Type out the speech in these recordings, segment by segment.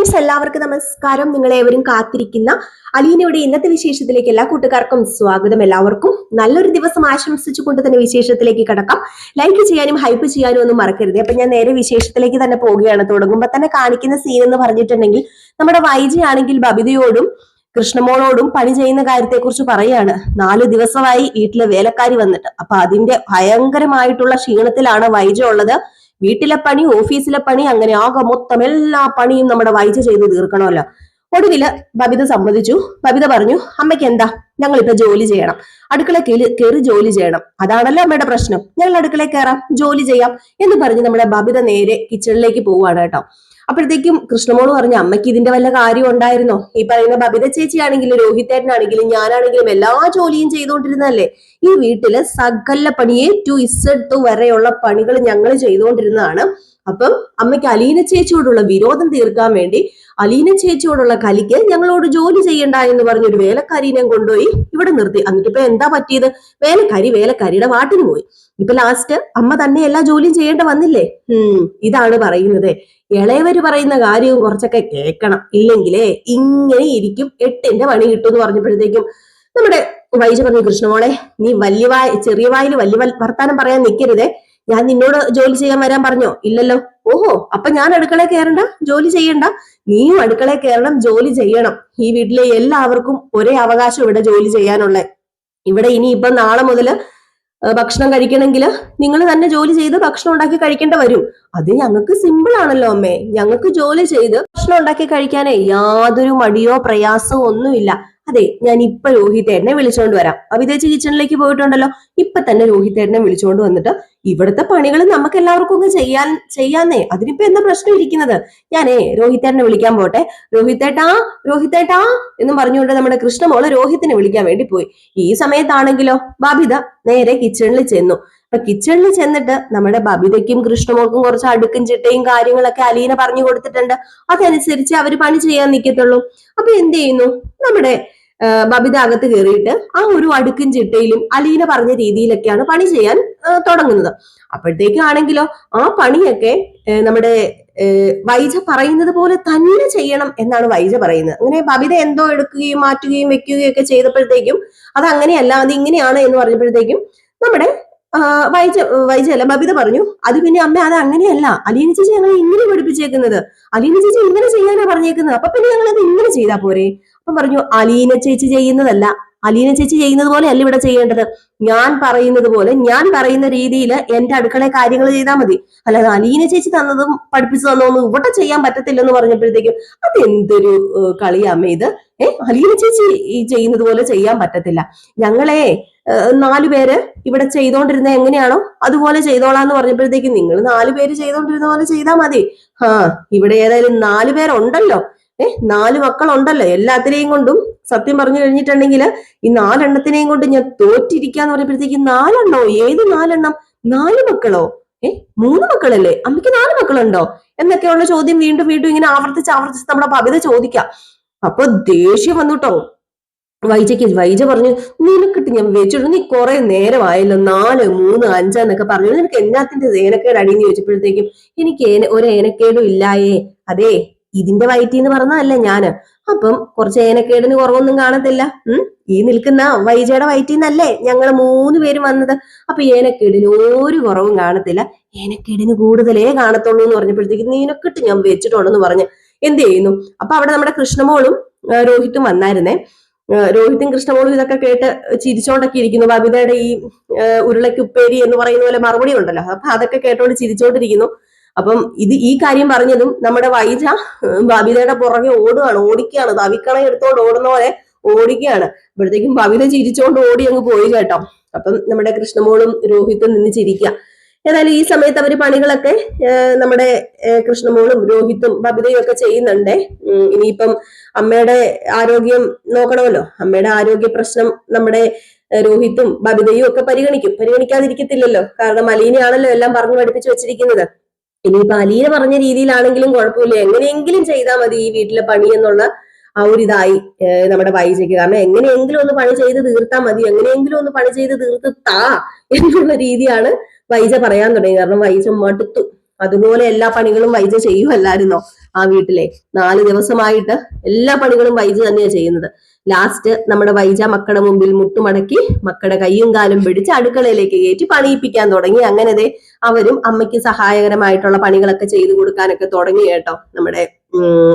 Friends, എല്ലാവർക്കും നമസ്കാരം. നിങ്ങളേവരും കാത്തിരിക്കുന്ന അലീനയുടെ ഇന്നത്തെ വിശേഷത്തിലേക്ക് എല്ലാ കൂട്ടുകാർക്കും സ്വാഗതം. എല്ലാവർക്കും നല്ലൊരു ദിവസം ആശംസിച്ചുകൊണ്ട് തന്നെ വിശേഷത്തിലേക്ക് കടക്കാം. ലൈക്ക് ചെയ്യാനും ഹൈപ്പ് ചെയ്യാനും ഒന്നും മറക്കരുത്. അപ്പൊ ഞാൻ നേരെ വിശേഷത്തിലേക്ക് തന്നെ പോവുകയാണ്. തുടങ്ങുമ്പോൾ തന്നെ കാണിക്കുന്ന സീൻ എന്ന് പറഞ്ഞിട്ടുണ്ടെങ്കിൽ നമ്മുടെ വൈജി ആണെങ്കിൽ ബബിതയോടും കൃഷ്ണമോളോടും പണി ചെയ്യുന്ന കാര്യത്തെക്കുറിച്ച് പറയാണ്. 4 ദിവസമായി വീട്ടിലെ വേലക്കാരി വന്നിട്ട്. അപ്പൊ അതിന്റെ ഭയങ്കരമായിട്ടുള്ള ക്ഷീണത്തിലാണ് വൈജ ഉള്ളത്. വീട്ടിലെ പണി, ഓഫീസിലെ പണി, അങ്ങനെ ആകെ മൊത്തം എല്ലാ പണിയും നമ്മുടെ വൈജ ചെയ്ത് തീർക്കണമല്ലോ. ഒടുവില് ബബിത സമ്മതിച്ചു. ബബിത പറഞ്ഞു, അമ്മയ്ക്ക് എന്താ, ഞങ്ങളിപ്പോ ജോലി ചെയ്യണം, അടുക്കള കയറി ജോലി ചെയ്യണം, അതാണല്ലോ അമ്മയുടെ പ്രശ്നം, ഞങ്ങൾ അടുക്കളയിൽ കയറാം, ജോലി ചെയ്യാം എന്ന് പറഞ്ഞ് നമ്മുടെ ബബിത നേരെ കിച്ചണിലേക്ക് പോവുകയാണ് കേട്ടോ. അപ്പോഴത്തേക്കും കൃഷ്ണമോള് പറഞ്ഞു, അമ്മയ്ക്ക് ഇതിന്റെ വല്ല കാര്യം ഉണ്ടായിരുന്നോ? ഈ പറയുന്ന ബബിത ചേച്ചിയാണെങ്കിലും രോഹിതേട്ടനാണെങ്കിലും ഞാനാണെങ്കിലും എല്ലാ ജോലിയും ചെയ്തുകൊണ്ടിരുന്നതല്ലേ. ഈ വീട്ടില് സകല പണി ടു ഇസഡ് വരെയുള്ള പണികൾ ഞങ്ങൾ ചെയ്തുകൊണ്ടിരുന്നതാണ്. അപ്പം അമ്മയ്ക്ക് അലീന ചേച്ചിയോടുള്ള വിരോധം തീർക്കാൻ വേണ്ടി അലീന ചേച്ചിയോടുള്ള കലിക്ക് ഞങ്ങളോട് ജോലി ചെയ്യണ്ട എന്ന് പറഞ്ഞ ഒരു വേലക്കാരിനെ കൊണ്ടുപോയി ഇവിടെ നിർത്തി. എന്നിട്ടിപ്പോ എന്താ പറ്റിയത്? വേലക്കാരിയുടെ വാട്ടിന് പോയി. ഇപ്പൊ ലാസ്റ്റ് അമ്മ തന്നെ എല്ലാ ജോലിയും ചെയ്യേണ്ട വന്നില്ലേ. ഇതാണ് പറയുന്നത്. ഇളയവര് പറയുന്ന കാര്യവും കുറച്ചൊക്കെ കേൾക്കണം, ഇല്ലെങ്കിലേ ഇങ്ങനെ ഇരിക്കും, 8ന്റെ പണി കിട്ടും എന്ന് പറഞ്ഞപ്പോഴത്തേക്കും നമ്മുടെ വൈജ പറഞ്ഞു, കൃഷ്ണമോളെ നീ ചെറിയ വായിൽ വലിയ വർത്താനം പറയാൻ നിൽക്കരുതേ. ഞാൻ നിന്നോട് ജോലി ചെയ്യാൻ വരാൻ പറഞ്ഞോ? ഇല്ലല്ലോ. ഓഹോ, അപ്പൊ ഞാൻ അടുക്കളയിൽ കയറണ്ട, ജോലി ചെയ്യണ്ട? നീയും അടുക്കളയിൽ കയറണം, ജോലി ചെയ്യണം. ഈ വീട്ടിലെ എല്ലാവർക്കും ഒരേ അവകാശം ഇവിടെ ജോലി ചെയ്യാനുള്ള. ഇവിടെ ഇനിയിപ്പൊ നാളെ മുതല് ഭക്ഷണം കഴിക്കണമെങ്കിൽ നിങ്ങൾ തന്നെ ജോലി ചെയ്ത് ഭക്ഷണം ഉണ്ടാക്കി കഴിക്കേണ്ട വരും. അത് ഞങ്ങൾക്ക് സിമ്പിൾ ആണല്ലോ അമ്മേ. ഞങ്ങൾക്ക് ജോലി ചെയ്ത് ഭക്ഷണം ഉണ്ടാക്കി കഴിക്കാനേ യാതൊരു മടിയോ പ്രയാസമോ ഒന്നുമില്ല. അതെ, ഞാൻ ഇപ്പൊ രോഹിതേട്ടനെ വിളിച്ചോണ്ട് വരാം. വിദേശ കിച്ചണിലേക്ക് പോയിട്ടുണ്ടല്ലോ, ഇപ്പൊ തന്നെ രോഹിതേട്ടനെ വിളിച്ചോണ്ട് വന്നിട്ട് ഇവിടുത്തെ പണികൾ നമുക്ക് എല്ലാവർക്കും ഒന്ന് ചെയ്യാന്നേ. അതിനിപ്പോ എന്താ പ്രശ്നം ഇരിക്കുന്നത്? ഞാനേ രോഹിതേട്ടനെ വിളിക്കാൻ പോട്ടെ. രോഹിതേട്ടാ എന്നും പറഞ്ഞുകൊണ്ട് നമ്മുടെ കൃഷ്ണമോള് രോഹിത്തിനെ വിളിക്കാൻ വേണ്ടി പോയി. ഈ സമയത്താണെങ്കിലോ ബബിത നേരെ കിച്ചണിൽ ചെന്നു. അപ്പൊ കിച്ചണിൽ ചെന്നിട്ട് നമ്മുടെ ബബിതയ്ക്കും കൃഷ്ണമോൾക്കും കുറച്ച് അടുക്കും ചിട്ടയും കാര്യങ്ങളൊക്കെ അലീന പറഞ്ഞു കൊടുത്തിട്ടുണ്ട്. അതനുസരിച്ച് അവര് പണി ചെയ്യാൻ നിൽക്കത്തുള്ളൂ. അപ്പൊ എന്ത് ചെയ്യുന്നു, നമ്മുടെ ബബിത അകത്ത് കയറിയിട്ട് ആ ഒരു അടുക്കും ചിട്ടയിലും അലീന പറഞ്ഞ രീതിയിലൊക്കെയാണ് പണി ചെയ്യാൻ തുടങ്ങുന്നത്. അപ്പോഴത്തേക്കാണെങ്കിലോ ആ പണിയൊക്കെ നമ്മുടെ വൈജ പറയുന്നത് പോലെ തന്നെ ചെയ്യണം എന്നാണ് വൈജ പറയുന്നത്. അങ്ങനെ ബബിത എന്തോ എടുക്കുകയും മാറ്റുകയും വെക്കുകയും ഒക്കെ ചെയ്തപ്പോഴത്തേക്കും അത് അങ്ങനെയല്ല, അത് ഇങ്ങനെയാണ് എന്ന് പറഞ്ഞപ്പോഴത്തേക്കും നമ്മുടെ വൈജ അല്ല ബബിത പറഞ്ഞു, അത് പിന്നെ അമ്മ അത് അങ്ങനെയല്ല, അലീന ചേച്ചി ഞങ്ങളെ ഇങ്ങനെ പഠിപ്പിച്ചേക്കുന്നത്, അലീന ചേച്ചി ഇങ്ങനെ ചെയ്യാനാ പറഞ്ഞേക്കുന്നത്, അപ്പൊ പിന്നെ ഞങ്ങൾ അത് ഇങ്ങനെ ചെയ്താ പോരെ. അപ്പൊ പറഞ്ഞു, അലീന ചേച്ചി ചെയ്യുന്നതല്ല, അലീന ചേച്ചി ചെയ്യുന്നത് പോലെ അല്ല ഇവിടെ ചെയ്യേണ്ടത്. ഞാൻ പറയുന്നത് പോലെ, ഞാൻ പറയുന്ന രീതിയിൽ എന്റെ അടുക്കള കാര്യങ്ങൾ ചെയ്താൽ മതി. അല്ലാതെ അലീന ചേച്ചി തന്നതും പഠിപ്പിച്ചു തന്നതൊന്നും ഇവിടെ ചെയ്യാൻ പറ്റത്തില്ലെന്ന് പറഞ്ഞപ്പോഴത്തേക്കും അതെന്തൊരു കളിയാമ്മ ഇത്. അലീന ചേച്ചി ചെയ്യുന്നത് പോലെ ചെയ്യാൻ പറ്റത്തില്ല. ഞങ്ങളെ 4 പേര് ഇവിടെ ചെയ്തോണ്ടിരുന്ന എങ്ങനെയാണോ അതുപോലെ ചെയ്തോളാന്ന് പറഞ്ഞപ്പോഴത്തേക്കും നിങ്ങൾ 4 പേര് ചെയ്തോണ്ടിരുന്ന പോലെ ചെയ്താൽ മതി. ഇവിടെ ഏതായാലും 4 പേരുണ്ടല്ലോ, 4 മക്കളുണ്ടല്ലോ. എല്ലാത്തിനെയും കൊണ്ടും സത്യം പറഞ്ഞു കഴിഞ്ഞിട്ടുണ്ടെങ്കിൽ ഈ 4 എണ്ണത്തിനെയും കൊണ്ട് ഞാൻ തോറ്റിരിക്കാന്ന് പറയുമ്പോഴത്തേക്കും 4 എണ്ണോ? ഏത് 4 എണ്ണം? 4 മക്കളോ? 3 മക്കളല്ലേ? അമ്മയ്ക്ക് 4 മക്കളുണ്ടോ എന്നൊക്കെയുള്ള ചോദ്യം വീണ്ടും വീണ്ടും ഇങ്ങനെ ആവർത്തിച്ച് നമ്മുടെ ബബിത ചോദിക്കാം. അപ്പൊ ദേഷ്യം വന്നുട്ടോ വൈജയ്ക്ക്. വൈജ പറഞ്ഞു, നിനക്കിട്ട് ഞാൻ വെച്ചിട്ട് നീ കുറെ നേരമായല്ലോ, 4, 3, 5 എന്നൊക്കെ പറഞ്ഞു, നിനക്ക് എന്നാത്തിന്റെ ഏനക്കേട് അടിയെന്ന് ചോദിച്ചപ്പോഴത്തേക്കും എനിക്ക് ഒരു ഏനക്കേടും ഇല്ലായേ. അതെ, ഇതിന്റെ വയറ്റിന്ന് പറഞ്ഞതല്ലേ ഞാന്. അപ്പം കുറച്ച് ഏനക്കേടിന് കുറവൊന്നും കാണത്തില്ല. ഈ നിൽക്കുന്ന വൈജയുടെ വയറ്റിന്നല്ലേ ഞങ്ങൾ 3 പേരും വന്നത്. അപ്പൊ ഏനക്കേടിന് ഒരു കുറവും കാണത്തില്ല, ഏനക്കേടിന് കൂടുതലേ കാണത്തുള്ളൂ എന്ന് പറഞ്ഞപ്പോഴത്തേക്ക് നിനക്കിട്ട് ഞാൻ വെച്ചിട്ടുണ്ടെന്ന് പറഞ്ഞ് എന്ത് ചെയ്യുന്നു. അപ്പൊ അവിടെ നമ്മുടെ കൃഷ്ണമോളും രോഹിത്തും വന്നായിരുന്നേ. രോഹിത്തും കൃഷ്ണമോളും ഇതൊക്കെ കേട്ട് ചിരിച്ചോണ്ടൊക്കെ ഇരിക്കുന്നു. ബബിതയുടെ ഈ ഉരുളയ്ക്ക് ഉപ്പേരി എന്ന് പറയുന്ന പോലെ മറുപടി ഉണ്ടല്ലോ, അപ്പൊ അതൊക്കെ കേട്ടോണ്ട് ചിരിച്ചോണ്ടിരിക്കുന്നു. അപ്പം ഈ കാര്യം പറഞ്ഞതും നമ്മുടെ വൈജ ബബിതയുടെ പുറകെ ഓടിക്കുകയാണ്, തവിക്കണ എടുത്തോണ്ട് ഓടുന്ന പോലെ ഓടിക്കുകയാണ്. അപ്പോഴത്തേക്കും ബബിത ചിരിച്ചോണ്ട് ഓടി അങ്ങ് പോയി കേട്ടോ. അപ്പം നമ്മുടെ കൃഷ്ണമോളും രോഹിത്തും നിന്ന് ചിരിക്കുക. ഏതായാലും ഈ സമയത്ത് അവര് പണികളൊക്കെ നമ്മുടെ കൃഷ്ണമോളും രോഹിത്തും ബബിതയും ഒക്കെ ചെയ്യുന്നുണ്ടേ. ഇനിയിപ്പം അമ്മയുടെ ആരോഗ്യം നോക്കണമല്ലോ. അമ്മയുടെ ആരോഗ്യ പ്രശ്നം നമ്മുടെ രോഹിത്തും ബബിതയും ഒക്കെ പരിഗണിക്കാതിരിക്കത്തില്ലല്ലോ. കാരണം അലീനയാണല്ലോ എല്ലാം പറഞ്ഞു പഠിപ്പിച്ചു വെച്ചിരിക്കുന്നത്. ഇനിയിപ്പൊ അലീന പറഞ്ഞ രീതിയിലാണെങ്കിലും കുഴപ്പമില്ല, എങ്ങനെയെങ്കിലും ചെയ്താൽ മതി ഈ വീട്ടിലെ പണി എന്നുള്ള ആ ഒരു ഇതായി നമ്മുടെ വൈജയ്ക്ക്. കാരണം എങ്ങനെയെങ്കിലും ഒന്ന് പണി ചെയ്ത് തീർത്താൽ മതി, എങ്ങനെയെങ്കിലും ഒന്ന് പണി ചെയ്ത് തീർത്ത് എന്നുള്ള രീതിയാണ് വൈജ പറയാൻ തുടങ്ങി. കാരണം വൈജ മടുത്തു. അതുപോലെ എല്ലാ പണികളും വൈജ ചെയ്യുമല്ലായിരുന്നോ. ആ വീട്ടിലെ 4 ദിവസമായിട്ട് എല്ലാ പണികളും വൈജ തന്നെയാണ് ചെയ്യുന്നത്. ലാസ്റ്റ് നമ്മുടെ വൈജ മക്കളുടെ മുമ്പിൽ മുട്ടുമടക്കി മക്കളുടെ കയ്യും കാലും പിടിച്ച് അടുക്കളയിലേക്ക് കയറ്റി പണിയിപ്പിക്കാൻ തുടങ്ങി. അങ്ങനെ അവരും അമ്മയ്ക്ക് സഹായകരമായിട്ടുള്ള പണികളൊക്കെ ചെയ്തു കൊടുക്കാനൊക്കെ തുടങ്ങി കേട്ടോ. നമ്മുടെ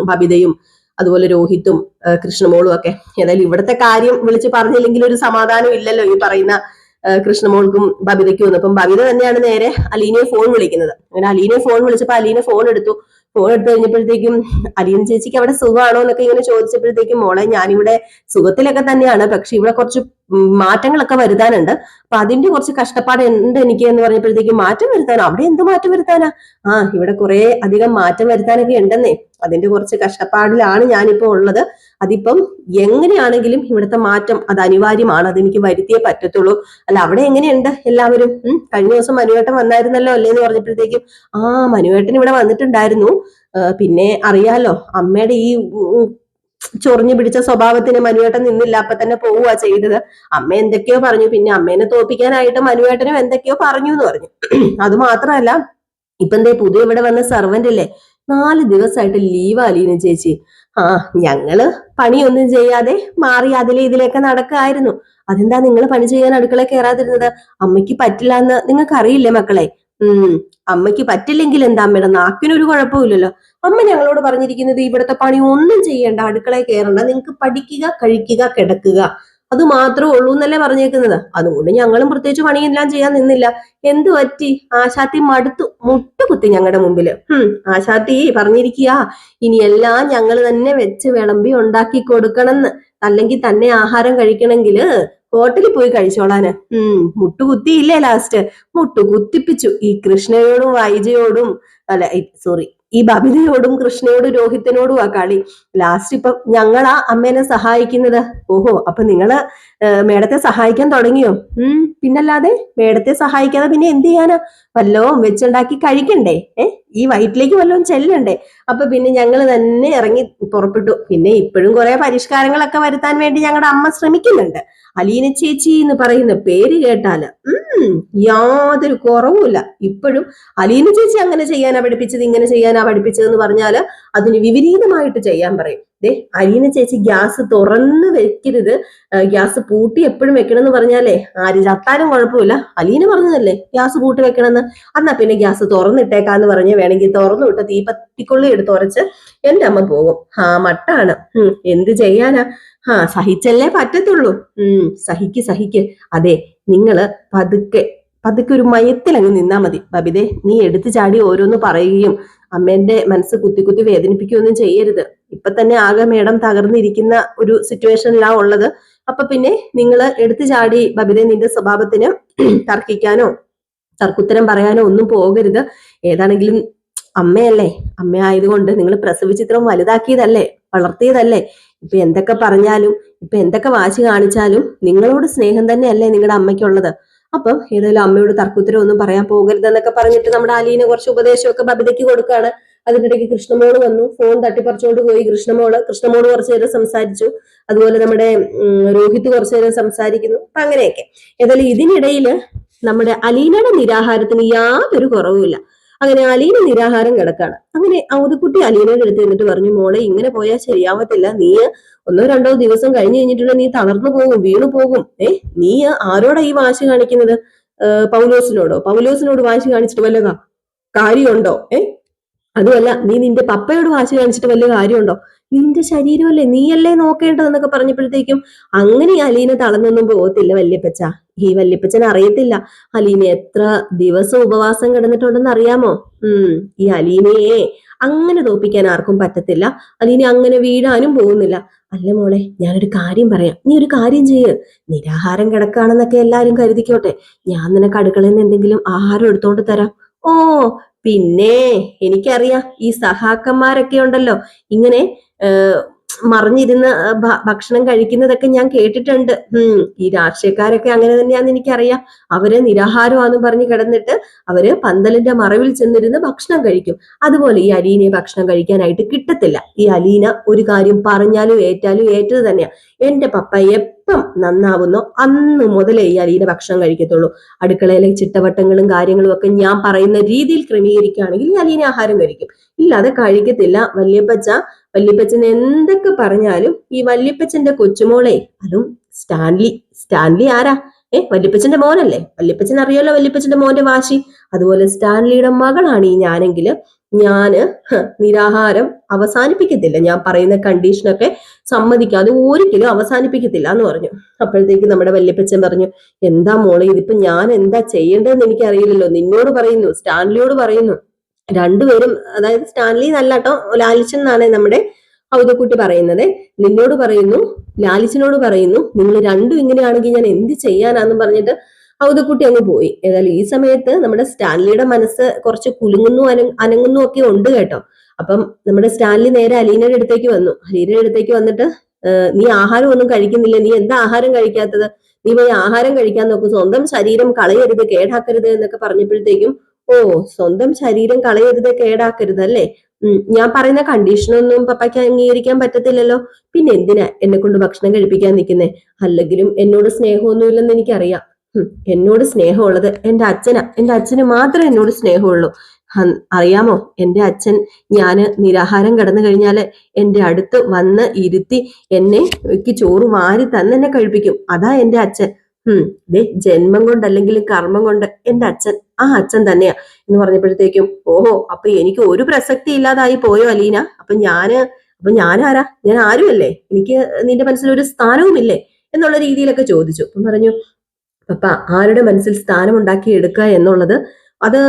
ബബിതയും അതുപോലെ രോഹിത്തും കൃഷ്ണമോളും ഒക്കെ. ഏതായാലും ഇവിടുത്തെ കാര്യം വിളിച്ച് പറഞ്ഞില്ലെങ്കിൽ ഒരു സമാധാനം ഇല്ലല്ലോ ഈ പറയുന്ന കൃഷ്ണമോൾക്കും ബബിതയ്ക്കും വന്നു. അപ്പം ബബിത തന്നെയാണ് നേരെ അലീനയെ ഫോൺ വിളിക്കുന്നത്. അങ്ങനെ അലീനയെ ഫോൺ വിളിച്ചപ്പോൾ അലീന ഫോൺ എടുത്തു കഴിഞ്ഞപ്പോഴത്തേക്കും അലീന ചേച്ചിക്ക് അവിടെ സുഖമാണോ എന്നൊക്കെ ഇങ്ങനെ ചോദിച്ചപ്പോഴത്തേക്കും, മോളെ ഞാനിവിടെ സുഖത്തിലൊക്കെ തന്നെയാണ്, പക്ഷെ ഇവിടെ കുറച്ച് മാറ്റങ്ങളൊക്കെ വരുത്താനുണ്ട്, അപ്പൊ അതിന്റെ കുറച്ച് കഷ്ടപ്പാടുണ്ട് എനിക്ക് എന്ന് പറഞ്ഞപ്പോഴത്തേക്കും, മാറ്റം വരുത്താനോ? അവിടെ എന്ത് മാറ്റം വരുത്താനാ? ഇവിടെ കുറെ അധികം മാറ്റം വരുത്താനൊക്കെ ഉണ്ടെന്നേ, അതിന്റെ കുറച്ച് കഷ്ടപ്പാടിലാണ് ഞാനിപ്പോ ഉള്ളത്. അതിപ്പം എങ്ങനെയാണെങ്കിലും ഇവിടുത്തെ മാറ്റം അത് അനിവാര്യമാണ്, അതെനിക്ക് വരുത്തിയേ പറ്റത്തുള്ളൂ. അല്ല അവിടെ എങ്ങനെയുണ്ട് എല്ലാവരും? കഴിഞ്ഞ ദിവസം മനുവേട്ടൻ വന്നായിരുന്നല്ലോ അല്ലേ എന്ന് പറഞ്ഞപ്പോഴത്തേക്കും, മനുവേട്ടൻ ഇവിടെ വന്നിട്ടുണ്ടായിരുന്നു. പിന്നെ അറിയാലോ അമ്മയുടെ ഈ ചൊറിഞ്ഞു പിടിച്ച സ്വഭാവത്തിന് മനുവേട്ടൻ നിന്നില്ല, അപ്പൊ തന്നെ പോവുക ചെയ്തത്. അമ്മ എന്തൊക്കെയോ പറഞ്ഞു, പിന്നെ അമ്മേനെ തോപ്പിക്കാനായിട്ട് മനുവേട്ടനും എന്തൊക്കെയോ പറഞ്ഞു എന്ന് പറഞ്ഞു. അത് മാത്രമല്ല ഇപ്പൊ എന്തേ പുതിയ ഇവിടെ വന്ന സെർവന്റ് ഇല്ലേ, 4 ദിവസമായിട്ട് ലീവ് അലീന ചേച്ചി. ഞങ്ങള് പണിയൊന്നും ചെയ്യാതെ മാറി അതിലെ ഇതിലേക്ക് നടക്കായിരുന്നു. അതെന്താ നിങ്ങൾ പണി ചെയ്യാൻ അടുക്കള കയറാതിരുന്നത്? അമ്മയ്ക്ക് പറ്റില്ല എന്ന് നിങ്ങൾക്ക് അറിയില്ലേ മക്കളെ? അമ്മയ്ക്ക് പറ്റില്ലെങ്കിൽ എന്താ, അമ്മയുടെ നാക്കിനൊരു കുഴപ്പമില്ലല്ലോ. അമ്മ ഞങ്ങളോട് പറഞ്ഞിരിക്കുന്നത് ഇവിടുത്തെ പണി ഒന്നും ചെയ്യണ്ട, അടുക്കളയിൽ കയറണ്ട, നിങ്ങൾക്ക് പഠിക്കുക, കഴിക്കുക, കിടക്കുക, അത് മാത്രമേ ഉള്ളൂ എന്നല്ലേ പറഞ്ഞേക്കുന്നത്. അതുകൊണ്ട് ഞങ്ങളും പ്രത്യേകിച്ച് പണിയെല്ലാം ചെയ്യാൻ നിന്നില്ല. എന്തു പറ്റി? ആശാത്തി മടുത്തു, മുട്ടുകുത്തി ഞങ്ങളുടെ മുമ്പില്. ആശാത്തി പറഞ്ഞിരിക്കുക ഇനി എല്ലാം ഞങ്ങൾ തന്നെ വെച്ച് വിളമ്പി ഉണ്ടാക്കി കൊടുക്കണമെന്ന്, അല്ലെങ്കിൽ തന്നെ ആഹാരം കഴിക്കണമെങ്കിൽ ഹോട്ടലിൽ പോയി കഴിച്ചോളാന്. മുട്ടുകുത്തിയില്ലേ ലാസ്റ്റ്? മുട്ടുകുത്തിപ്പിച്ചു. ഈ കൃഷ്ണയോടും വൈജയോടും സോറി ഈ ബബിതയോടും കൃഷ്ണയോടും രോഹിത്തിനോടും ആ കളി. ലാസ്റ്റ് ഇപ്പൊ ഞങ്ങളാ അമ്മേനെ സഹായിക്കുന്നത്. ഓഹോ, അപ്പൊ നിങ്ങള് മേഡത്തെ സഹായിക്കാൻ തുടങ്ങിയോ? പിന്നല്ലാതെ മേഡത്തെ സഹായിക്കാതെ പിന്നെ എന്ത് ചെയ്യാനാ? വല്ലവും വെച്ചുണ്ടാക്കി കഴിക്കണ്ടേ? ഈ വയറ്റിലേക്ക് വല്ലതും ചെല്ലണ്ടേ? അപ്പൊ പിന്നെ ഞങ്ങൾ തന്നെ ഇറങ്ങി പുറപ്പെട്ടു. പിന്നെ ഇപ്പോഴും കുറെ പരിഷ്കാരങ്ങളൊക്കെ വരുത്താൻ വേണ്ടി ഞങ്ങളുടെ അമ്മ ശ്രമിക്കുന്നുണ്ട്. അലീന ചേച്ചി എന്ന് പറയുന്ന പേര് കേട്ടാല് യാതൊരു കുറവുമില്ല. ഇപ്പോഴും അലീന ചേച്ചി അങ്ങനെ ചെയ്യാനാ പഠിപ്പിച്ചത്, ഇങ്ങനെ ചെയ്യാനാ പഠിപ്പിച്ചതെന്ന് പറഞ്ഞാല് അതിന് വിപരീതമായിട്ട് ചെയ്യാൻ പറയും. അലീന ചേച്ചി ഗ്യാസ് തുറന്ന് വെക്കരുത്, ഗ്യാസ് പൂട്ടി എപ്പോഴും വെക്കണം എന്ന് പറഞ്ഞാലേ ആര് ചത്താലും കുഴപ്പമില്ല. അലീന പറഞ്ഞതല്ലേ ഗ്യാസ് പൂട്ടി വെക്കണമെന്ന്. എന്നാ പിന്നെ ഗ്യാസ് തുറന്നിട്ടേക്കാന്ന് പറഞ്ഞ് വേണമെങ്കിൽ തുറന്നു വിട്ട് തീപ്പത്തിക്കൊള്ളി എടുത്ത് ഉറച്ച് എന്റെ അമ്മ പോകും. മട്ടാണ്. എന്ത് ചെയ്യാനാ? സഹിച്ചല്ലേ പറ്റത്തുള്ളൂ. സഹിക്ക്. അതെ, നിങ്ങള് പതുക്കെ ഒരു മയത്തിൽ അങ്ങ് നിന്നാ മതി. ബബിതേ, നീ എടുത്തു ചാടി ഓരോന്ന് പറയുകയും അമ്മേന്റെ മനസ്സ് കുത്തി വേദനിപ്പിക്കുകയൊന്നും ചെയ്യരുത്. ഇപ്പൊ തന്നെ ആകെ മേഡം തകർന്നിരിക്കുന്ന ഒരു സിറ്റുവേഷനിലാ ഉള്ളത്. അപ്പൊ പിന്നെ നിങ്ങൾ എടുത്തു ചാടി ബബിതേ നിന്റെ സ്വഭാവത്തിന് തർക്കിക്കാനോ തർക്കുത്തരം പറയാനോ ഒന്നും പോകരുത്. ഏതാണെങ്കിലും അമ്മയല്ലേ, അമ്മ ആയതുകൊണ്ട് നിങ്ങൾ പ്രസവിച്ച് ഇത്രയും വലുതാക്കിയതല്ലേ, വളർത്തിയതല്ലേ. ഇപ്പൊ എന്തൊക്കെ പറഞ്ഞാലും ഇപ്പൊ എന്തൊക്കെ വാശി കാണിച്ചാലും നിങ്ങളോട് സ്നേഹം തന്നെയല്ലേ നിങ്ങളുടെ അമ്മയ്ക്കുള്ളത്. അപ്പം ഏതായാലും അമ്മയോട് തർക്കുത്തരം ഒന്നും പറയാൻ പോകരുതെന്നൊക്കെ പറഞ്ഞിട്ട് നമ്മുടെ അലീന കുറച്ച് ഉപദേശമൊക്കെ ബബിതയ്ക്ക് കൊടുക്കുകയാണ്. അതിനിടയ്ക്ക് കൃഷ്ണമോള് വന്നു, ഫോൺ തട്ടിപ്പറിച്ചോണ്ട് പോയി. കൃഷ്ണമോള് കുറച്ചു നേരം സംസാരിച്ചു. അതുപോലെ നമ്മുടെ രോഹിത് കുറച്ചു നേരം സംസാരിക്കുന്നു. അപ്പൊ അങ്ങനെയൊക്കെ. ഏതായാലും ഇതിനിടയില് നമ്മുടെ അലീനയുടെ നിരാഹാരത്തിന് യാതൊരു കുറവുമില്ല. അങ്ങനെ അലീന നിരാഹാരം കിടക്കാണ്. അങ്ങനെ ഔതുക്കുട്ടി അലീനയുടെ അടുത്ത് എന്നിട്ട് പറഞ്ഞു, മോളെ ഇങ്ങനെ പോയാൽ ശരിയാവത്തില്ല, നീ 1-2 ദിവസം കഴിഞ്ഞിട്ടുണ്ടെങ്കിൽ നീ തളർന്നു പോകും, വീണു പോകും. നീ ആരോടാ ഈ വാശി കാണിക്കുന്നത്? പൗലോസിനോട് വാശി കാണിച്ചിട്ട് വല്ല കാര്യമുണ്ടോ? അതുമല്ല, നീ നിന്റെ പപ്പയോട് വാശി കാണിച്ചിട്ട് വലിയ കാര്യമുണ്ടോ? നിന്റെ ശരീരമല്ലേ, നീയല്ലേ നോക്കേണ്ടതെന്നൊക്കെ പറഞ്ഞപ്പോഴത്തേക്കും അങ്ങനെ അലീന തളർന്നൊന്നും പോകത്തില്ല വല്യപ്പച്ച. ഈ വല്യപ്പച്ചൻ അറിയത്തില്ല അലീന എത്ര ദിവസം ഉപവാസം കിടന്നിട്ടുണ്ടെന്ന് അറിയാമോ? ഈ അലീനയെ അങ്ങനെ തോപ്പിക്കാൻ ആർക്കും പറ്റത്തില്ല. അലീന അങ്ങനെ വീഴാനും പോകുന്നില്ല. അല്ല മോളെ, ഞാനൊരു കാര്യം പറയാം, നീ ഒരു കാര്യം ചെയ്യ്. നിരാഹാരം കിടക്കാണെന്നൊക്കെ എല്ലാരും കരുതിക്കോട്ടെ, ഞാൻ നിനക്ക് അടുക്കളയിൽ നിന്ന് എന്തെങ്കിലും ആഹാരം എടുത്തോണ്ട് തരാം. ഓ പിന്നെ എനിക്കറിയാം, ഈ സഹാക്കന്മാരൊക്കെ ഉണ്ടല്ലോ ഇങ്ങനെ മറിഞ്ഞിരുന്ന് ഭക്ഷണം കഴിക്കുന്നതൊക്കെ ഞാൻ കേട്ടിട്ടുണ്ട്. ഈ രാഷ്ട്രീയക്കാരൊക്കെ അങ്ങനെ തന്നെയാന്ന് എനിക്കറിയാം. അവര് നിരാഹാരമാണെന്ന് പറഞ്ഞ് കിടന്നിട്ട് അവര് പന്തലിന്റെ മറവിൽ ചെന്നിരുന്ന് ഭക്ഷണം കഴിക്കും. അതുപോലെ ഈ അലീനയെ ഭക്ഷണം കഴിക്കാനായിട്ട് കിട്ടത്തില്ല. ഈ അലീന ഒരു കാര്യം പറഞ്ഞാലും ഏറ്റത് തന്നെയാ. എന്റെ പപ്പ എപ്പം നന്നാവുന്നോ അന്ന് മുതലേ ഈ അലീന ഭക്ഷണം കഴിക്കത്തുള്ളൂ. അടുക്കളയിലെ ചിട്ടവട്ടങ്ങളും കാര്യങ്ങളും ഒക്കെ ഞാൻ പറയുന്ന രീതിയിൽ ക്രമീകരിക്കുകയാണെങ്കിൽ ഈ അലീന ആഹാരം കഴിക്കും. ഇല്ലാതെ കഴിക്കത്തില്ല. വല്യപ്പച്ചൻ എന്തൊക്കെ പറഞ്ഞാലും ഈ വല്യപ്പച്ചന്റെ കൊച്ചുമോളെ, അതും സ്റ്റാൻലി ആരാ? വല്യപ്പച്ചന്റെ മോനല്ലേ? വല്യപ്പച്ചൻ അറിയാലോ വല്യപ്പച്ചന്റെ മോന്റെ വാശി. അതുപോലെ സ്റ്റാൻലിയുടെ മകളാണ് ഈ ഞാനെങ്കില് ഞാന് നിരാഹാരം അവസാനിപ്പിക്കത്തില്ല. ഞാൻ പറയുന്ന കണ്ടീഷനൊക്കെ സമ്മതിക്കാതെ ഒരിക്കലും അവസാനിപ്പിക്കത്തില്ല എന്ന് പറഞ്ഞു. അപ്പോഴത്തേക്ക് നമ്മുടെ വല്യപ്പച്ചൻ പറഞ്ഞു, എന്താ മോളെ ഇതിപ്പോ ഞാൻ എന്താ ചെയ്യേണ്ടതെന്ന് എനിക്കറിയില്ലല്ലോ. നിന്നോട് പറയുന്നു, സ്റ്റാൻലിയോട് പറയുന്നു. രണ്ടുപേരും, അതായത് സ്റ്റാൻലി നല്ല കേട്ടോ, ലാലിച്ചൻ എന്നാണ് നമ്മുടെ ഔദക്കുട്ടി പറയുന്നത്. നിന്നോട് പറയുന്നു, ലാലിച്ചനോട് പറയുന്നു, നിങ്ങൾ രണ്ടും ഇങ്ങനെയാണെങ്കിൽ ഞാൻ എന്ത് ചെയ്യാനാന്ന് പറഞ്ഞിട്ട് ഔദക്കുട്ടി അങ്ങ് പോയി. ഏതായാലും ഈ സമയത്ത് നമ്മുടെ സ്റ്റാൻലിയുടെ മനസ്സ് കുറച്ച് കുലുങ്ങുന്നു അനങ്ങുന്നു ഒക്കെ ഉണ്ട് കേട്ടോ. അപ്പം നമ്മുടെ സ്റ്റാൻലി നേരെ അലീനയുടെ അടുത്തേക്ക് വന്നു. അലീനയുടെ അടുത്തേക്ക് വന്നിട്ട്, നീ ആഹാരം ഒന്നും കഴിക്കുന്നില്ല, നീ എന്താ ആഹാരം കഴിക്കാത്തത്? നീ പോയി ആഹാരം കഴിക്കാൻ നോക്ക്, സ്വന്തം ശരീരം കളയരുത്, കേടാക്കരുത് എന്നൊക്കെ പറഞ്ഞപ്പോഴത്തേക്കും, ഓ, സ്വന്തം ശരീരം കളയരുത്, കേടാക്കരുത് അല്ലേ? ഞാൻ പറയുന്ന കണ്ടീഷനൊന്നും പപ്പയ്ക്ക് അംഗീകരിക്കാൻ പറ്റത്തില്ലല്ലോ. പിന്നെ എന്തിനാ എന്നെ കൊണ്ട് ഭക്ഷണം കഴിപ്പിക്കാൻ നിൽക്കുന്നേ? അല്ലെങ്കിലും എന്നോട് സ്നേഹമൊന്നുമില്ലെന്ന് എനിക്കറിയാം. എന്നോട് സ്നേഹമുള്ളത് എന്റെ അച്ഛനാ. എന്റെ അച്ഛന് മാത്രമേ എന്നോട് സ്നേഹമുള്ളൂ. അറിയാമോ, എന്റെ അച്ഛൻ ഞാന് നിരാഹാരം കിടന്നു കഴിഞ്ഞാല് എന്റെ അടുത്ത് വന്ന് ഇരുത്തി എനിക്ക് ചോറ് വാരി തന്നെ കഴിപ്പിക്കും. അതാ എന്റെ അച്ഛൻ. ജന്മം കൊണ്ട് അല്ലെങ്കിൽ കർമ്മം കൊണ്ട് എന്റെ അച്ഛൻ ആ അച്ഛൻ തന്നെയാ എന്ന് പറഞ്ഞപ്പോഴത്തേക്കും, ഓഹോ, അപ്പൊ എനിക്ക് ഒരു പ്രസക്തി ഇല്ലാതായി പോയോ അലീന? അപ്പൊ ഞാനാരാ? ഞാൻ ആരുമല്ലേ? എനിക്ക് നിന്റെ മനസ്സിൽ ഒരു സ്ഥാനവുമില്ലേ എന്നുള്ള രീതിയിലൊക്കെ ചോദിച്ചു. അപ്പം പറഞ്ഞു, പപ്പ, ആരുടെ മനസ്സിൽ സ്ഥാനം ഉണ്ടാക്കി എടുക്കുക എന്നുള്ളത് അത്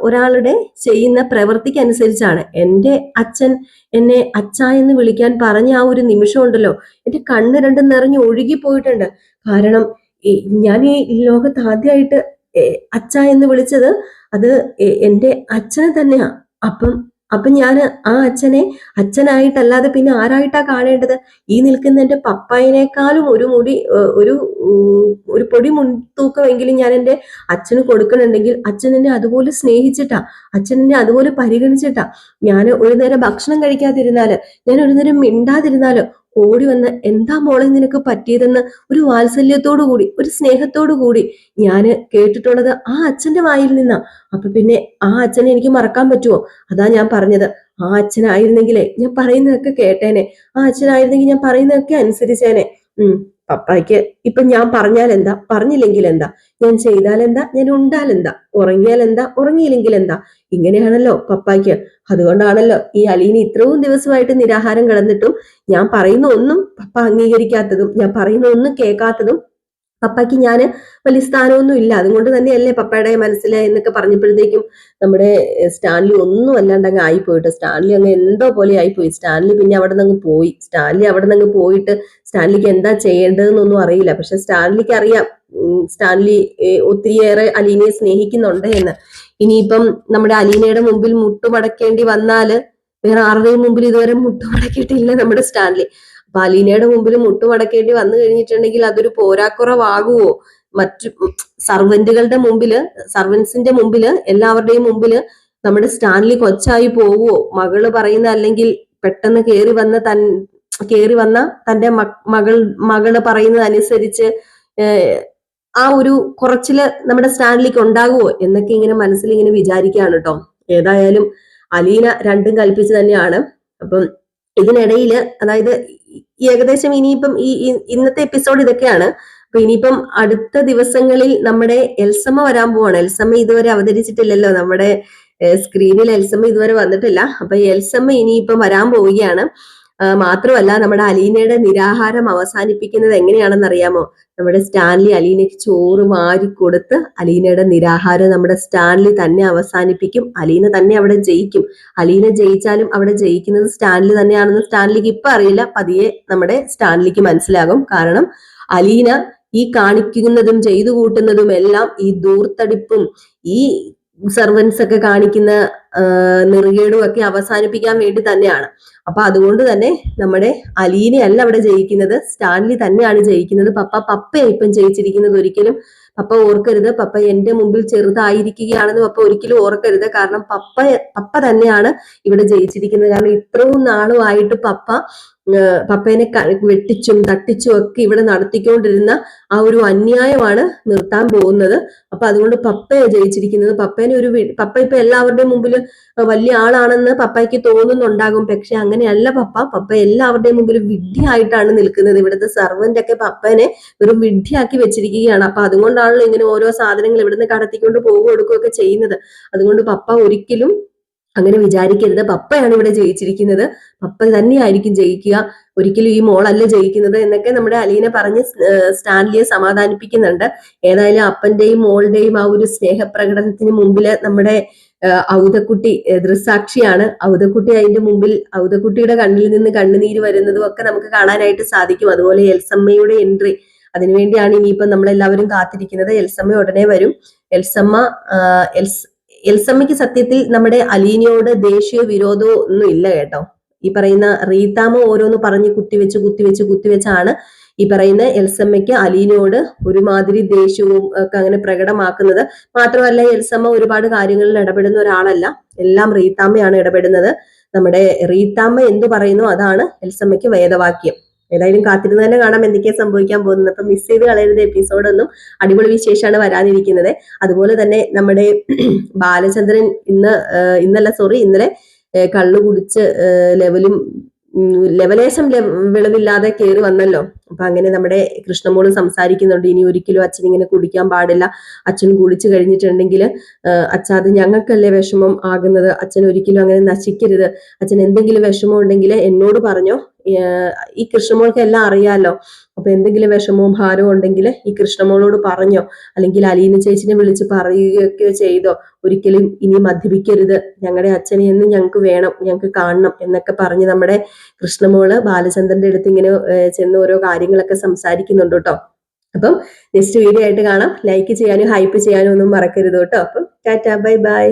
ഒരാളുടെ ചെയ്യുന്ന പ്രവൃത്തിക്ക് അനുസരിച്ചാണ്. എന്റെ അച്ഛൻ എന്നെ അച്ഛ എന്ന് വിളിക്കാൻ പറഞ്ഞ ആ ഒരു നിമിഷം ഉണ്ടല്ലോ, എന്റെ കണ്ണ് രണ്ടും നിറഞ്ഞു ഒഴുകി പോയിട്ടുണ്ട്. കാരണം ഞാൻ ഈ ലോകത്ത് ആദ്യമായിട്ട് അച്ഛ എന്ന് വിളിച്ചത് അത് എന്റെ അച്ഛനെ തന്നെയാ. അപ്പം ഞാൻ ആ അച്ഛനെ അച്ഛനായിട്ടല്ലാതെ പിന്നെ ആരായിട്ടാ കാണേണ്ടത്? ഈ നിൽക്കുന്ന എന്റെ പപ്പായനേക്കാളും ഒരു പൊടി മുൻതൂക്കമെങ്കിലും ഞാൻ എന്റെ അച്ഛന് കൊടുക്കണുണ്ടെങ്കിൽ അച്ഛൻ എന്നെ അതുപോലെ സ്നേഹിച്ചിട്ടാ, അച്ഛൻ എന്നെ അതുപോലെ പരിഗണിച്ചിട്ടാ. ഞാൻ ഒരു നേരം ഭക്ഷണം കഴിക്കാതിരുന്നാല്, ഞാൻ ഒരു നേരം മിണ്ടാതിരുന്നാല് ഓടി വന്ന്, എന്താ മോളെ നിനക്ക് പറ്റിയതെന്ന് ഒരു വാത്സല്യത്തോടു കൂടി, ഒരു സ്നേഹത്തോടു കൂടി ഞാൻ കേട്ടിട്ടുള്ളത് ആ അച്ഛന്റെ വായിൽ നിന്നാ. അപ്പൊ പിന്നെ ആ അച്ഛനെ എനിക്ക് മറക്കാൻ പറ്റുമോ? അതാ ഞാൻ പറഞ്ഞത്, ആ അച്ഛനായിരുന്നെങ്കിലേ ഞാൻ പറയുന്നതൊക്കെ കേട്ടേനെ, ആ അച്ഛനായിരുന്നെങ്കിൽ ഞാൻ പറയുന്നതൊക്കെ അനുസരിച്ചേനെ. പപ്പായ്ക്ക് ഇപ്പൊ ഞാൻ പറഞ്ഞാൽ എന്താ, പറഞ്ഞില്ലെങ്കിൽ എന്താ, ഞാൻ ചെയ്താൽ എന്താ, ഞാൻ ഉണ്ടാൽ എന്താ, ഉറങ്ങിയാൽ എന്താ, ഉറങ്ങിയില്ലെങ്കിൽ എന്താ, ഇങ്ങനെയാണല്ലോ പപ്പായ്ക്ക്. അതുകൊണ്ടാണല്ലോ ഈ അലീന ഇത്രയും ദിവസമായിട്ട് നിരാഹാരം കിടന്നിട്ടും ഞാൻ പറയുന്ന ഒന്നും പപ്പ അംഗീകരിക്കാത്തതും, ഞാൻ പറയുന്ന ഒന്നും കേൾക്കാത്തതും. പപ്പയ്ക്ക് ഞാൻ വലിയ സ്ഥാനമൊന്നും ഇല്ല, അതുകൊണ്ട് തന്നെയല്ലേ പപ്പയുടെ മനസ്സിൽ എന്നൊക്കെ പറഞ്ഞപ്പോഴത്തേക്കും നമ്മുടെ സ്റ്റാൻലി ഒന്നും അല്ലാണ്ട് അങ്ങ് ആയിപ്പോയിട്ട്, സ്റ്റാൻലി അങ്ങ് എന്തോ പോലെ ആയിപ്പോയി. സ്റ്റാൻലി പിന്നെ അവിടെ നിന്ന് പോയി. സ്റ്റാൻലി അവിടെ നിന്ന് പോയിട്ട് സ്റ്റാൻലിക്ക് എന്താ ചെയ്യേണ്ടതെന്നൊന്നും അറിയില്ല. പക്ഷെ സ്റ്റാൻലിക്ക് അറിയാം സ്റ്റാൻലി ഒത്തിരിയേറെ അലീനയെ സ്നേഹിക്കുന്നുണ്ട് എന്ന്. ഇനിയിപ്പം നമ്മുടെ അലീനയുടെ മുമ്പിൽ മുട്ടുമടക്കേണ്ടി വന്നാല്, വേറെ ആരുടെയും മുമ്പിൽ ഇതുവരെ മുട്ടുമടക്കിയിട്ടില്ല നമ്മുടെ സ്റ്റാൻലി. അപ്പൊ അലീനയുടെ മുമ്പിൽ മുട്ടുമടക്കേണ്ടി വന്നു കഴിഞ്ഞിട്ടുണ്ടെങ്കിൽ അതൊരു പോരാക്കുറവാകുവോ? മറ്റു സർവന്റുകളുടെ മുമ്പില്, സർവൻസിന്റെ മുമ്പില്, എല്ലാവരുടെയും മുമ്പില് നമ്മുടെ സ്റ്റാൻലി കൊച്ചായി പോവുമോ? മകള് പറയുന്ന, അല്ലെങ്കിൽ പെട്ടെന്ന് കേറി വന്ന തന്റെ മകള് പറയുന്നത് അനുസരിച്ച് ആ ഒരു കുറച്ചില് നമ്മുടെ സ്റ്റാൻലിക്ക് ഉണ്ടാകുമോ എന്നൊക്കെ ഇങ്ങനെ മനസ്സിൽ ഇങ്ങനെ വിചാരിക്കുകയാണ് കേട്ടോ. ഏതായാലും അലീന രണ്ടും കൽപ്പിച്ച് തന്നെയാണ്. അപ്പം ഇതിനിടയില്, അതായത് ഏകദേശം ഇനിയിപ്പം ഇന്നത്തെ എപ്പിസോഡ് ഇതൊക്കെയാണ്. അപ്പൊ ഇനിയിപ്പം അടുത്ത ദിവസങ്ങളിൽ നമ്മുടെ എൽസമ്മ വരാൻ പോവാണ്. എൽസമ്മ ഇതുവരെ അവതരിച്ചിട്ടില്ലല്ലോ, നമ്മുടെ സ്ക്രീനിൽ എൽസമ്മ ഇതുവരെ വന്നിട്ടില്ല. അപ്പൊ എൽസമ്മ ഇനിയിപ്പം വരാൻ പോവുകയാണ്. മാത്രമല്ല, നമ്മുടെ അലീനയുടെ നിരാഹാരം അവസാനിപ്പിക്കുന്നത് എങ്ങനെയാണെന്ന് അറിയാമോ? നമ്മുടെ സ്റ്റാൻലി അലീനയ്ക്ക് ചോറ് വാരി കൊടുത്ത് അലീനയുടെ നിരാഹാരം നമ്മുടെ സ്റ്റാൻലി തന്നെ അവസാനിപ്പിക്കും. അലീന തന്നെ അവിടെ ജയിക്കും. അലീന ജയിച്ചാലും അവിടെ ജയിക്കുന്നത് സ്റ്റാൻലി തന്നെയാണെന്ന് സ്റ്റാൻലിക്ക് ഇപ്പൊ അറിയില്ല, പതിയെ നമ്മുടെ സ്റ്റാൻലിക്ക് മനസ്സിലാകും. കാരണം അലീന ഈ കാണിക്കുന്നതും ചെയ്തു കൂട്ടുന്നതും എല്ലാം ഈ ദൂർത്തടിപ്പും ഈ സെർവൻസ് ഒക്കെ കാണിക്കുന്ന നെറുകേടും ഒക്കെ അവസാനിപ്പിക്കാൻ വേണ്ടി തന്നെയാണ്. അപ്പൊ അതുകൊണ്ട് തന്നെ നമ്മുടെ അലീനെ അല്ല അവിടെ ജയിക്കുന്നത്, സ്റ്റാൻലി തന്നെയാണ് ജയിക്കുന്നത്. പപ്പയെ ഇപ്പം ജയിച്ചിരിക്കുന്നത്. ഒരിക്കലും പപ്പ ഓർക്കരുത്, പപ്പ എന്റെ മുമ്പിൽ ചെറുതായിരിക്കുകയാണെന്ന് പപ്പ ഒരിക്കലും ഓർക്കരുത്. കാരണം പപ്പ തന്നെയാണ് ഇവിടെ ജയിച്ചിരിക്കുന്നത്. കാരണം ഇത്രയും നാളുമായിട്ട് പപ്പേനെ വെട്ടിച്ചും തട്ടിച്ചും ഒക്കെ ഇവിടെ നടത്തിക്കൊണ്ടിരുന്ന ആ ഒരു അന്യായമാണ് നിർത്താൻ പോകുന്നത്. അപ്പൊ അതുകൊണ്ട് പപ്പയെ ജയിച്ചിരിക്കുന്നത്. പപ്പ ഇപ്പൊ എല്ലാവരുടെയും മുമ്പിൽ വലിയ ആളാണെന്ന് പപ്പയ്ക്ക് തോന്നുന്നുണ്ടാകും. പക്ഷെ അങ്ങനെയല്ല. പപ്പ എല്ലാവരുടെയും മുമ്പിൽ വിഡ്ഢിയായിട്ടാണ് നിൽക്കുന്നത്. ഇവിടുത്തെ സർവന്റ് ഒക്കെ പപ്പനെ വെറും വിഡ്ഢിയാക്കി വെച്ചിരിക്കുകയാണ്. അപ്പൊ അതുകൊണ്ടാണല്ലോ ഇങ്ങനെ ഓരോ സാധനങ്ങൾ ഇവിടുന്ന് കടത്തിക്കൊണ്ട് കൊടുക്കുകയൊക്കെ ചെയ്യുന്നത്. അതുകൊണ്ട് പപ്പ ഒരിക്കലും അങ്ങനെ വിചാരിക്കരുത്. പപ്പയാണ് ഇവിടെ ജയിച്ചിരിക്കുന്നത്, പപ്പ തന്നെയായിരിക്കും ജയിക്കുക, ഒരിക്കലും ഈ മോളല്ല ജയിക്കുന്നത് എന്നൊക്കെ നമ്മുടെ അലീന പറഞ്ഞ് സ്റ്റാൻലിയെ സമാധാനിപ്പിക്കുന്നുണ്ട്. ഏതായാലും അപ്പന്റെയും മോളുടെയും ആ ഒരു സ്നേഹപ്രകടനത്തിന് മുമ്പില് നമ്മുടെ ഔതക്കുട്ടി ദൃസാക്ഷിയാണ്. ഔതക്കുട്ടി അതിന്റെ മുമ്പിൽ ഔതക്കുട്ടിയുടെ കണ്ണിൽ നിന്ന് കണ്ണുനീര് വരുന്നതും ഒക്കെ നമുക്ക് കാണാനായിട്ട് സാധിക്കും. അതുപോലെ എൽസമ്മയുടെ എൻട്രി, അതിനുവേണ്ടിയാണ് ഇനിയിപ്പം നമ്മളെല്ലാവരും കാത്തിരിക്കുന്നത്. എൽസമ്മ ഉടനെ വരും. എൽസമ്മയ്ക്ക് സത്യത്തിൽ നമ്മുടെ അലീനയോട് ദേഷ്യമോ വിരോധമോ ഒന്നും ഇല്ല കേട്ടോ. ഈ പറയുന്ന റീത്താമ്മ ഓരോന്ന് പറഞ്ഞ് കുത്തിവെച്ചാണ് ഈ പറയുന്ന എൽസമ്മയ്ക്ക് അലീനയോട് ഒരുമാതിരി ദേഷ്യവും ഒക്കെ അങ്ങനെ പ്രകടമാക്കുന്നത്. മാത്രമല്ല എൽസമ്മ ഒരുപാട് കാര്യങ്ങളിൽ ഇടപെടുന്ന ഒരാളല്ല, എല്ലാം റീത്താമ്മയാണ് ഇടപെടുന്നത്. നമ്മുടെ റീത്താമ്മ എന്തു പറയുന്നു അതാണ് എൽസമ്മയ്ക്ക് വേദവാക്യം. ഏതായാലും കാത്തിരുന്ന് തന്നെ കാണാം എന്തൊക്കെയാ സംഭവിക്കാൻ പോകുന്നത്. അപ്പൊ മിസ് ചെയ്ത് കളയരുത് എപ്പിസോഡൊന്നും. അടിപൊളി വിശേഷമാണ് വരാനിരിക്കുന്നത്. അതുപോലെ തന്നെ നമ്മുടെ ബാലചന്ദ്രൻ ഇന്നലെ കള്ളു കുടിച്ച് ലെവലേശം വിളവില്ലാതെ കയറി വന്നല്ലോ. അപ്പൊ അങ്ങനെ നമ്മുടെ കൃഷ്ണമോള് സംസാരിക്കുന്നുണ്ട്, ഇനി ഒരിക്കലും അച്ഛൻ ഇങ്ങനെ കുടിക്കാൻ പാടില്ല, അച്ഛൻ കുടിച്ചു കഴിഞ്ഞിട്ടുണ്ടെങ്കിൽ അത് ഞങ്ങൾക്കല്ലേ വിഷമം ആകുന്നത്, അച്ഛൻ ഒരിക്കലും അങ്ങനെ നശിക്കരുത്, അച്ഛൻ എന്തെങ്കിലും വിഷമം ഉണ്ടെങ്കിൽ എന്നോട് പറഞ്ഞോ. ഈ കൃഷ്ണമോൾക്ക് എല്ലാം അറിയാലോ. അപ്പൊ എന്തെങ്കിലും വിഷമവും ഭാരവും ഉണ്ടെങ്കിൽ ഈ കൃഷ്ണമോളോട് പറഞ്ഞോ, അല്ലെങ്കിൽ അലീന ചേച്ചിനെ വിളിച്ച് പറയുകയൊക്കെ ചെയ്തോ. ഒരിക്കലും ഇനി മദ്യപിക്കരുത്, ഞങ്ങളുടെ അച്ഛനെ എന്ന് ഞങ്ങൾക്ക് വേണം, ഞങ്ങൾക്ക് കാണണം എന്നൊക്കെ പറഞ്ഞ് നമ്മുടെ കൃഷ്ണമോള് ബാലചന്ദ്രന്റെ അടുത്ത് ഇങ്ങനെ ചെന്ന് ഓരോ കാര്യങ്ങളൊക്കെ സംസാരിക്കുന്നുണ്ട് കേട്ടോ. അപ്പം നെക്സ്റ്റ് വീഡിയോ ആയിട്ട് കാണാം. ലൈക്ക് ചെയ്യാനും ഹൈപ്പ് ചെയ്യാനും ഒന്നും മറക്കരുത് കേട്ടോ. അപ്പം ടാറ്റാ, ബൈ ബൈ.